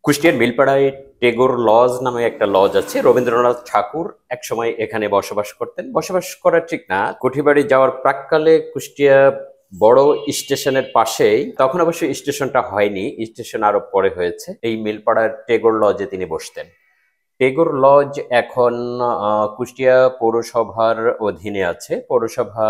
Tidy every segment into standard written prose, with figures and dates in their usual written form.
কুষ্টিয়ার মিলপাড়ায় টেগোর লজ নামে একটা লজ আছে। রবীন্দ্রনাথ ঠাকুর একসময় এখানে বসবাস করতেন। বসবাস করা ঠিক না, কুঠিবাড়ি যাওয়ার প্রাক্কালে কুষ্টিয়া বড় স্টেশনের পাশেই, তখন অবশ্য স্টেশনটা হয়নি, স্টেশন আরো পরে হয়েছে, এই মিলপাড়ার টেগোর লজে তিনি বসতেন। টেগোর লজ এখন কুষ্টিয়া পৌরসভার অধীনে আছে। পৌরসভা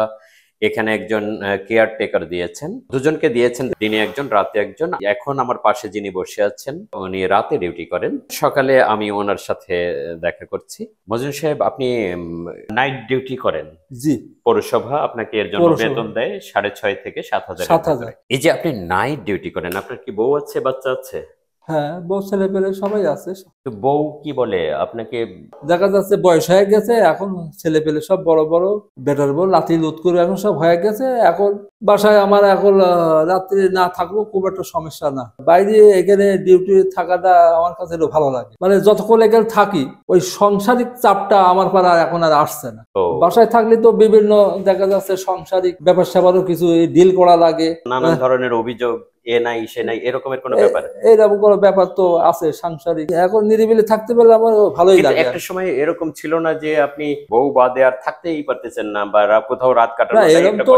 এখানে একজন কেয়ারটেকার দিয়েছেন, দুজনকে দিয়েছেন, দিনে একজন রাতে একজন। এখন আমার পাশে যিনি বসে আছেন উনি রাতে ডিউটি করেন, সকালে আমি ওনার সাথে দেখা করছি। মজনু সাহেব, আপনি নাইট ডিউটি করেন? জি। পৌরসভা আপনাকে এর জন্য বেতন দেয় 6,500 থেকে 7,000। 7,000। এই যে আপনি নাইট ডিউটি করেন, আপনার কি বউ আছে, বাচ্চা আছে? হ্যাঁ, বউ ছেলে পেলে সবাই আছে। তো বউ কি বলে আপনাকে? দেখা যাচ্ছে বয়স হয়ে গেছে, এখন ছেলে পেলে সব বড় বড়, বেটার বউ লাথি লুত করে এখন সব হয়ে গেছে। এখন বাসায় আমার এখন রাত্রি না থাকলেও খুব একটা সমস্যা না। বাইরে এখানে ডিউটি থাকাটা আমার কাছে একটু ভালো লাগে, মানে যতক্ষণ এখানে থাকি ওই সাংসারিক চাপটা আমার পর এখন আর আসছে না। বাসায় থাকলে তো বিভিন্ন দেখা যাচ্ছে সাংসারিক ব্যাপার স্যাপারও কিছু ডিল করা লাগে, নানান ধরনের অভিযোগ, এ নাই সে নাই, এরকমের কোনো ব্যাপার? এইরকম কোনো ব্যাপার তো আছে সাংসারিক। এখন নিরিবিলি থাকতে পারলে আমার ভালোই লাগে। একটা সময় এরকম ছিল না যে আপনি বউ বাদে আর থাকতেই পারতেছেন না, বা কোথাও রাত কাটানো? এরকম তো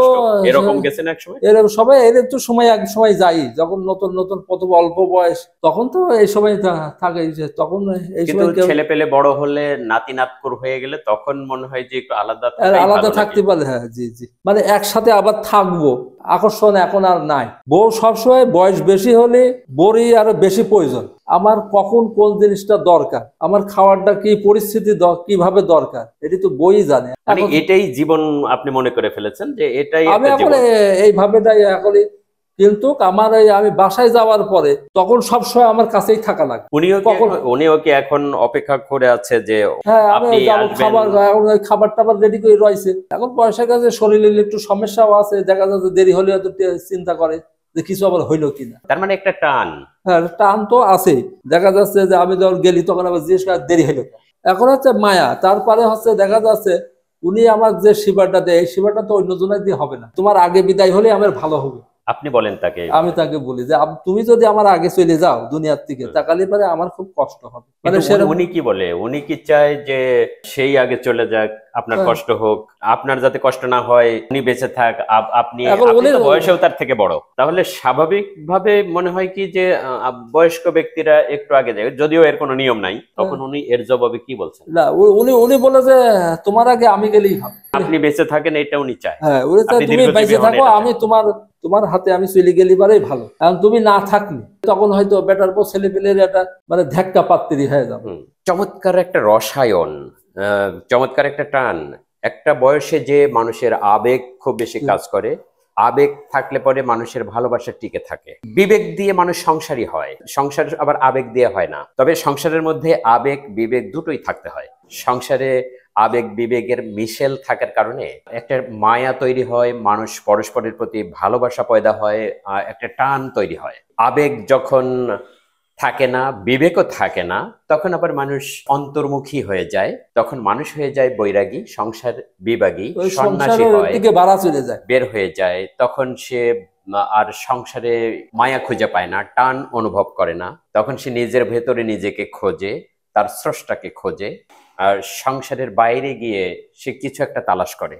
এরকম গেছেন এক সময়? এরকম সবাই এরকম তো সময় এক সময় যাই, যখন নতুন নতুন প্রথম অল্প বয়স, তখন তো এই সময় থাকে যে তখন এই সময় ছেলে পেলে বড় হলে, নাতি নাতকুর হয়ে গেলে তখন মনে হয় যে একটু আলাদা আলাদা থাকতে পারলে। হ্যাঁ, জি জি, মানে একসাথে আবার থাকবো, আকর্ষণ এখন আর নাই। বউ সবসময় বয়স বেশি হলে বড়ই আরো বেশি প্রয়োজন। আমার কখন কোন জিনিসটা দরকার, আমার খাওয়ারটা কি পরিস্থিতি কিভাবে দরকার, এটি তো বই জানে। মানে এটাই জীবন আপনি মনে করে ফেলেছেন যে এটাই আমি এখন এইভাবে এখন। কিন্তু আমার আমি বাসায় যাওয়ার পরে তখন সবসময় আমার কাছেই থাকা লাগে। উনিও কি এখন অপেক্ষা করে আছে যে হ্যাঁ আমি যাবো, খাবার টাবার রেডি করে রয়েছে। এখন পয়সার কাছে শরীরের একটু সমস্যাও আছে, দেখা যাচ্ছে দেরি হলে হয়তো চিন্তা করে যে কিছু আবার হইলো কিনা। তার মানে একটা টান। হ্যাঁ, টান তো আছেই। দেখা যাচ্ছে যে আমি যখন গেলি তখন আবার জিজ্ঞেস করা দেরি হইলো। এখন হচ্ছে মায়া, তারপরে হচ্ছে দেখা যাচ্ছে উনি আমার যে সেবাটা দেয় এই সেবাটা তো অন্য জনের দিয়ে হবে না, তোমার আগে বিদায় হলে আমার ভালো হবে। আপনি বলেন তাকে? আমি তাকে বলি যে তুমি যদি আমার আগে চলে যাও দুনিয়ার থেকে, তাকালে পরে আমার খুব কষ্ট হবে। মানে উনি কি বলে? উনি কি চায় যে সেই আগে চলে যাক, আপনার কষ্ট হোক, আপনার যাতে কষ্ট না হয়, উনি বেঁচে থাক, আপনি বয়সেও তার থেকে বড়, তাহলে স্বাভাবিকভাবে মনে হয় কি যে বয়স্ক ব্যক্তিরা একটু আগে যায়, যদিও এর কোনো নিয়ম নাই। তখন উনি এর জবাবে কি বলছেন? না, উনি বলে যে তোমার আগে আমি গেলেই হবে, আপনি বেঁচে থাকেন, এটা উনি চায়। হ্যাঁ, তুমি বেঁচে থাকো, আমি তোমার হাতে আমি চলে গেলি বারেই ভালো। কারণ তুমি না থাকলে তখন হয়তো বেটার বউ ছেলে পেলের একটা মানে ধ্যাক্কা পাত্রি হয়ে যাবে। চমৎকার একটা রসায়ন, চমৎকার একটা টান। একটা বয়সে যে মানুষের আবেগ খুব বেশি কাজ করে, আবেগ থাকলে পরে মানুষের ভালোবাসা টিকে থাকে। বিবেক দিয়ে মানুষ সংসারী হয়, সংসার আবার আবেগ দিয়ে হয় না। তবে সংসারের মধ্যে আবেগ বিবেক দুটোই থাকতে হয়। সংসারে আবেগ বিবেকের মিশেল থাকার কারণে একটা মায়া তৈরি হয়, মানুষ পরস্পরের প্রতি ভালোবাসা পয়দা হয়, একটা টান তৈরি হয়। আবেগ যখন থাকে না, বিবেকও থাকে না, তখন আবার মানুষ অন্তর্মুখী হয়ে যায়, তখন মানুষ হয়ে যায় বৈরাগী, সংসার বিভাগী, সন্ন্যাসী হয়, বের হয়ে যায়। তখন সে আর সংসারে মায়া খুঁজে পায় না, টান অনুভব করে না। তখন সে নিজের ভেতরে নিজেকে খোঁজে, তার স্রষ্টাকে খোঁজে, আর সংসারের বাইরে গিয়ে সে কিছু একটা তালাশ করে।